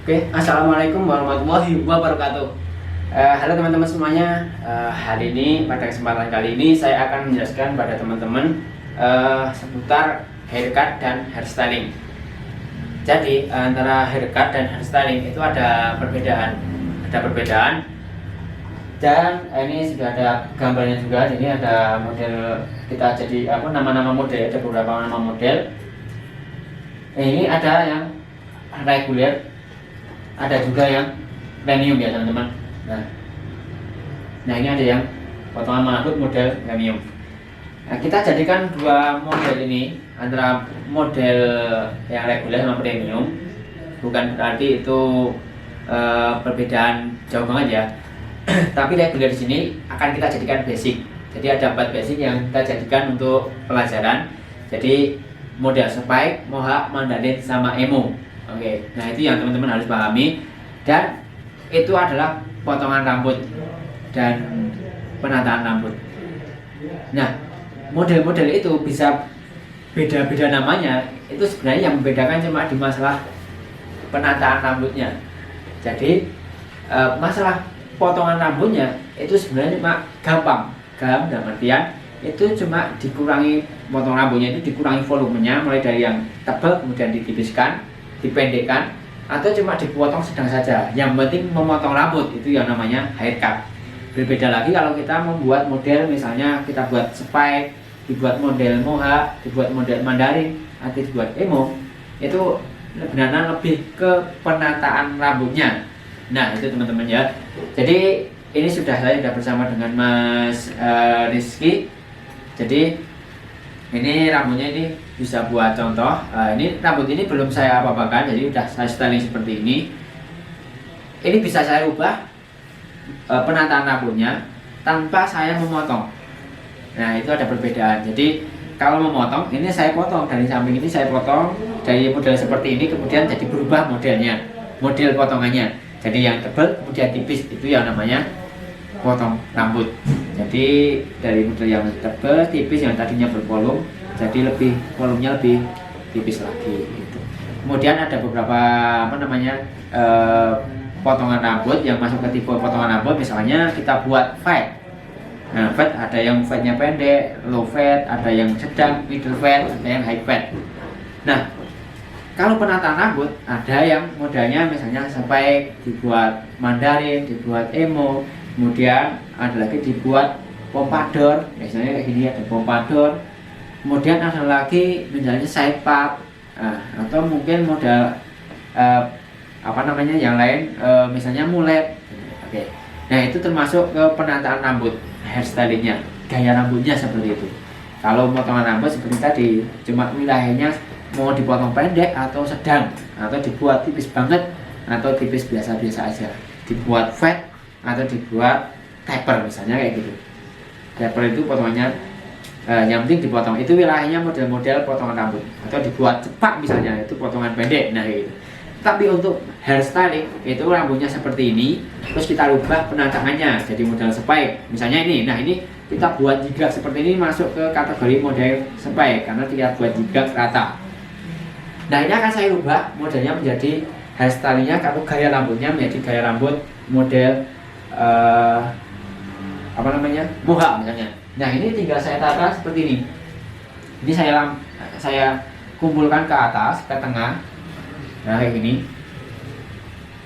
Oke, assalamualaikum warahmatullahi wabarakatuh. Halo teman-teman semuanya. Hari ini pada kesempatan kali ini saya akan menjelaskan pada teman-teman seputar haircut dan hairstyling. Jadi antara haircut dan hairstyling itu ada perbedaan, Dan ini sudah ada gambarnya juga. Jadi ada model kita jadi nama-nama model, ada beberapa nama model. Ini ada yang reguler, ada juga yang premium ya teman-teman. Nah ini ada yang potongan manapun model premium. Nah, kita jadikan dua model ini antara model yang reguler sama premium. Bukan berarti itu perbedaan jauh banget ya. Tapi reguler di sini akan kita jadikan basic. Jadi ada 4 basic yang kita jadikan untuk pelajaran. Jadi model spike, mohawk, mandarin, sama emo. Oke, nah itu yang teman-teman harus pahami. Dan itu adalah potongan rambut dan penataan rambut. Nah, model-model itu bisa beda-beda namanya. Itu sebenarnya yang membedakan cuma di masalah penataan rambutnya. Jadi masalah potongan rambutnya itu sebenarnya cuma gampang dalam artian itu cuma dikurangi, potong rambutnya itu dikurangi volumenya, mulai dari yang tebal kemudian ditipiskan, dipendekkan, atau cuma dipotong sedang saja. Yang penting memotong rambut, itu yang namanya haircut. Berbeda lagi kalau kita membuat model, misalnya kita buat spike, dibuat model mohawk, dibuat model mandarin, atau dibuat emo, itu sebenarnya lebih ke penataan rambutnya. Nah itu teman-teman ya. Jadi ini saya sudah bersama dengan Mas Rizky. Jadi ini rambutnya ini bisa buat contoh. Ini rambut ini belum saya apa-apakan, jadi udah saya styling seperti ini. Ini bisa saya ubah penataan rambutnya tanpa saya memotong. Nah itu ada perbedaan. Jadi kalau memotong, ini saya potong dari samping, ini saya potong dari model seperti ini, kemudian jadi berubah modelnya, model potongannya. Jadi yang tebal kemudian tipis, itu yang namanya potong rambut. Jadi dari model yang tebal, tipis, yang tadinya bervolume, jadi volumenya lebih tipis lagi gitu. Kemudian ada beberapa potongan rambut yang masuk ke tipe potongan rambut. Misalnya kita buat fade. Nah fade ada yang fade-nya pendek, low fade, ada yang sedang, middle fade, ada yang high fade. Nah kalau penataan rambut ada yang modelnya misalnya sampai dibuat mandarin, dibuat emo, kemudian ada lagi dibuat pompadour, misalnya kayak gini ada pompadour. Kemudian ada lagi misalnya side part, atau mungkin model yang lain, misalnya mulet. Oke. Nah itu termasuk ke penataan rambut, hairstylingnya, gaya rambutnya seperti itu. Kalau potongan rambut seperti tadi, cuma wilayahnya mau dipotong pendek atau sedang, atau dibuat tipis banget, atau tipis biasa-biasa aja, dibuat fade atau dibuat taper misalnya kayak gitu. Taper itu potongannya yang penting dipotong, itu wilayahnya model-model potongan rambut. Atau dibuat cepak misalnya, itu potongan pendek. Nah gitu. Tapi untuk hairstyling itu rambutnya seperti ini, terus kita rubah penataannya jadi model spike misalnya ini. Nah ini kita buat jigak seperti ini, masuk ke kategori model spike karena kita buat jigak rata. Nah ini akan saya rubah modelnya menjadi hairstylingnya, atau gaya rambutnya menjadi gaya rambut model mohawk misalnya. Nah ini tinggal saya tata seperti ini. Ini saya kumpulkan ke atas, ke tengah. Nah kayak gini.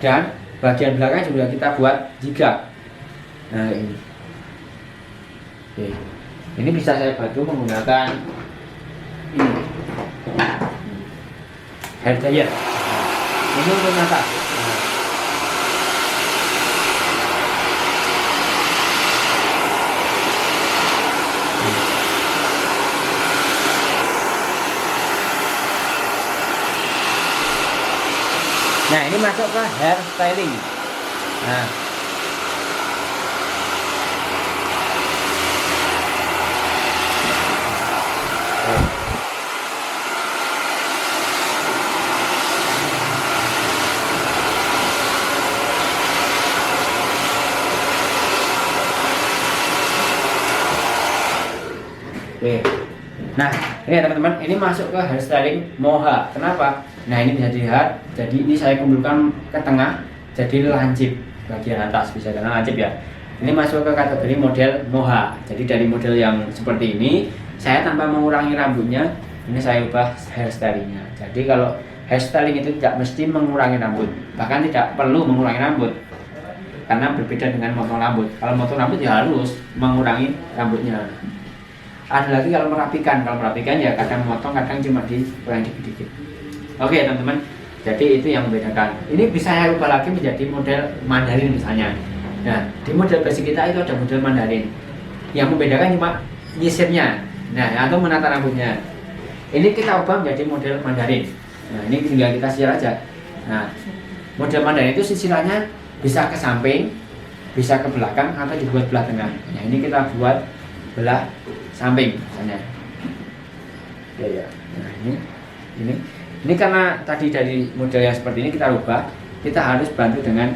Dan bagian belakang juga kita buat jigak. Nah ini. Oke. Ini bisa saya bantu menggunakan ini, hair dryer. Ini untuk nata. Nah ini masuk ke hair styling. Nah oke. Nah Ini ya teman-teman, ini masuk ke hairstyling moha. Kenapa? Nah ini bisa dilihat, jadi ini saya kumpulkan ke tengah, jadi lancip bagian atas, bisa karena lancip ya. Ini masuk ke kategori model moha. Jadi dari model yang seperti ini, saya tanpa mengurangi rambutnya, ini saya ubah hairstylingnya. Jadi kalau hairstyling itu tidak mesti mengurangi rambut, bahkan tidak perlu mengurangi rambut, karena berbeda dengan motong rambut. Kalau motong rambut ya harus mengurangi rambutnya. Ada lagi kalau merapikan ya kadang motong, kadang cuma dikurangi dikit-dikit. Oke teman-teman, jadi itu yang membedakan. Ini bisa saya ubah lagi menjadi model Mandarin misalnya. Nah di model basic kita itu ada model Mandarin. Yang membedakan cuma nyisirnya, nah atau menata rambutnya. Ini kita ubah menjadi model Mandarin. Nah ini tinggal kita sisir aja. Nah model Mandarin itu sisirannya bisa ke samping, bisa ke belakang, atau dibuat belah tengah. Nah ini kita buat belah samping misalnya. Ya. Nah ini karena tadi dari model yang seperti ini kita rubah, kita harus bantu dengan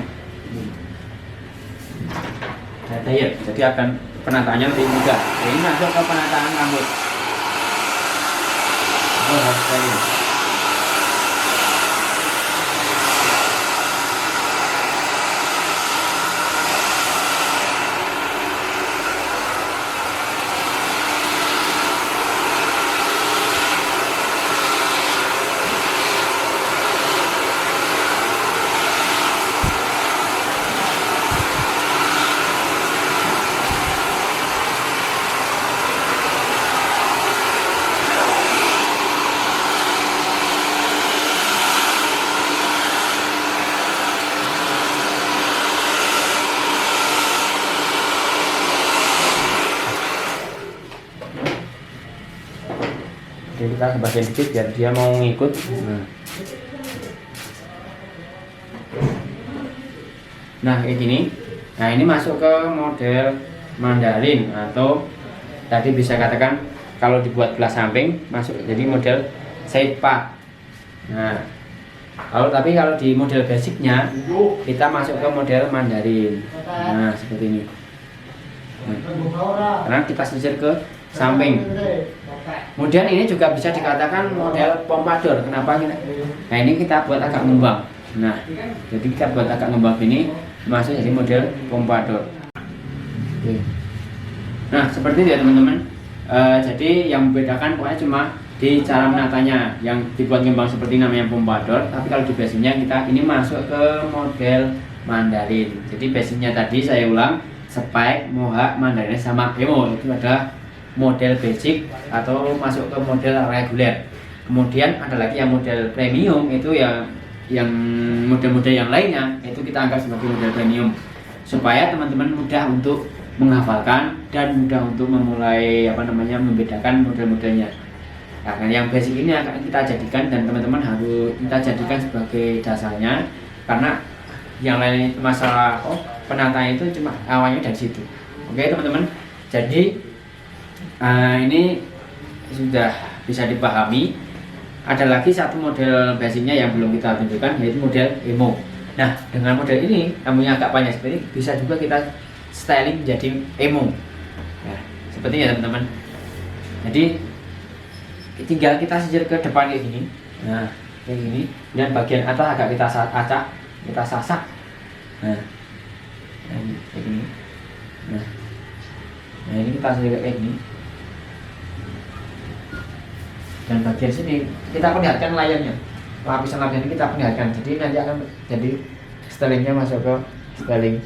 daya. Jadi akan penataannya lebih mudah. Nah, ini masuk ke penataan rambut. Jadi kita sebagian dikit biar dia mau ngikut. Nah kayak gini. Nah ini masuk ke model Mandarin, atau tadi bisa katakan kalau dibuat belah samping masuk jadi model side part. Nah tapi kalau di model basicnya kita masuk ke model Mandarin. Nah seperti ini. Karena kita sisir ke samping. Kemudian ini juga bisa dikatakan model pompadour. Kenapa? Nah ini kita buat agak ngembang. Nah jadi kita buat agak ngembang ini masuk jadi model pompadour. Nah seperti itu ya teman-teman. Jadi yang membedakan pokoknya cuma di cara menatanya. Yang dibuat ngembang seperti namanya pompadour. Tapi kalau di basicnya kita ini masuk ke model Mandarin. Jadi basicnya tadi saya ulang, spike, mohawk, Mandarin sama emo itu ada model basic atau masuk ke model reguler. Kemudian ada lagi yang model premium, itu yang model-model yang lainnya itu kita anggap sebagai model premium, supaya teman-teman mudah untuk menghafalkan dan mudah untuk memulai membedakan model-modelnya. Nah, yang basic ini akan kita jadikan dan teman-teman harus kita jadikan sebagai dasarnya, karena yang lain masalah penataan itu cuma awalnya dari situ. Oke teman-teman, jadi ini sudah bisa dipahami. Ada lagi satu model basicnya yang belum kita tunjukkan, yaitu model emo. Nah dengan model ini rambutnya agak panjang seperti ini, bisa juga kita styling jadi emo. Nah seperti ini ya teman-teman. Jadi tinggal kita sisir ke depan kayak gini. Nah kayak gini, dan bagian atas agak kita acak, kita sasak. Nah kayak gini. Nah ini kita sisir kayak gini. Dan bagian sini kita perlihatkan layarnya, lapisan layar ini kita perlihatkan, jadi nanti akan jadi stylingnya masuk ke styling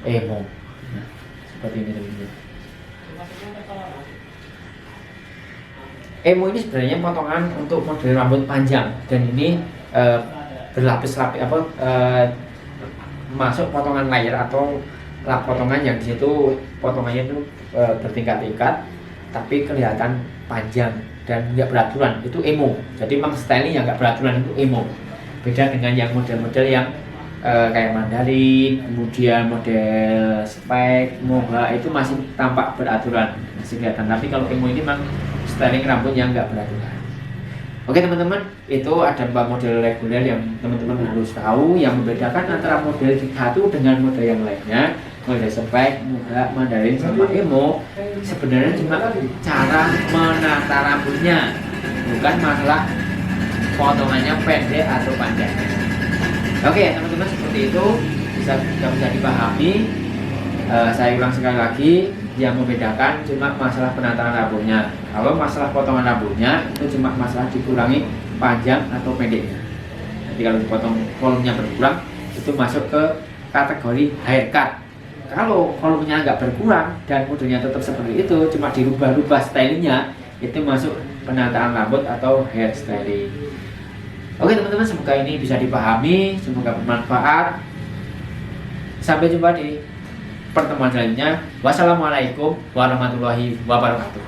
emo. Nah, seperti ini teman-teman. Emo ini sebenarnya potongan untuk model rambut panjang, dan ini berlapis-lapis masuk potongan layer atau potongan yang di situ potongannya itu bertingkat-tingkat tapi kelihatan panjang dan nggak beraturan, itu emo. Jadi memang stylenya nggak beraturan, itu emo. Beda dengan yang model-model yang kayak Mandarin, kemudian model spike, moha, itu masih tampak beraturan, masih kelihatan. Tapi kalau emo ini memang styling rambut yang nggak beraturan. Oke teman-teman, itu ada 4 model reguler yang teman-teman harus tahu, yang membedakan antara model satu dengan model yang lainnya. model spike, muha, mandarin sama emo sebenarnya cuma cara menata rambutnya, bukan masalah potongannya pendek atau panjang. Oke teman-teman, seperti itu bisa dipahami. Saya ulang sekali lagi, yang membedakan cuma masalah penataan rambutnya. Kalau masalah potongan rambutnya itu cuma masalah dikurangi panjang atau pendeknya. Jadi kalau dipotong volumenya berkurang itu masuk ke kategori haircut. Kalau volumenya nggak berkurang dan modelnya tetap seperti itu, cuma dirubah-rubah stylenya, itu masuk penataan rambut atau hair styling. Oke teman-teman, semoga ini bisa dipahami, semoga bermanfaat. Sampai jumpa di pertemuan selanjutnya. Wassalamualaikum warahmatullahi wabarakatuh.